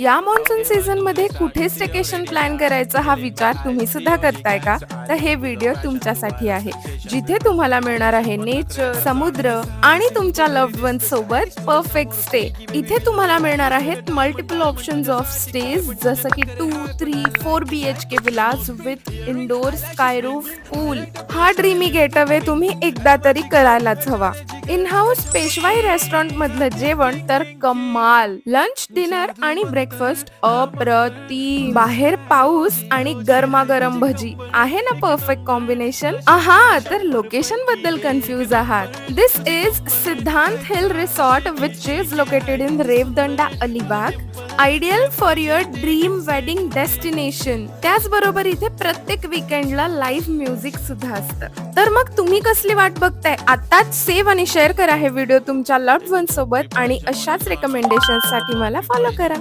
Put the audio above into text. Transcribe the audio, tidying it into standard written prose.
या monsoon season मध्ये कुठे स्टेकेशन प्लॅन करायचा हा विचार तुम्ही सुद्धा करताय का? तर हे व्हिडिओ तुमच्यासाठी आहे. जिथे तुम्हाला मिळणार आहे नेचर, समुद्र आणि तुमच्या लव्हड वन्स सोबत परफेक्ट स्टे. इथे तुम्हाला मिळणार आहेत मल्टिपल ऑप्शन्स ऑफ स्टेज जसं की 2, 3, 4 BHK villas with indoor sky roof pool. हा ड्रीमी गेटअवे तुम्ही एकदा तरी करायलाच हवा. इन हाऊस पेशवाई रेस्टॉरंट मधलं जेवण तर कमाल. लंच, डिनर आणि ब्रेकफास्ट अप्रतिम. बाहेर पाऊस आणि गरमागरम भजी आहे ना परफेक्ट कॉम्बिनेशन. तर लोकेशन बद्दल कन्फ्यूज आहात. दिस इज सिद्धांत hill resort which is located in Revdanda, Alibag. Ideal for your dream wedding destination. त्याचबरोबर इथे प्रत्येक वीकेंडला लाईव्ह म्युझिक सुद्धा असतं. तर मग तुम्ही कसली वाट बघताय? आताच सेव्ह आणि शेअर करा हे व्हिडिओ तुमच्या लव्हड वन्स सोबत आणि अशाच रेकमेंडेशन्स साठी मला फॉलो करा.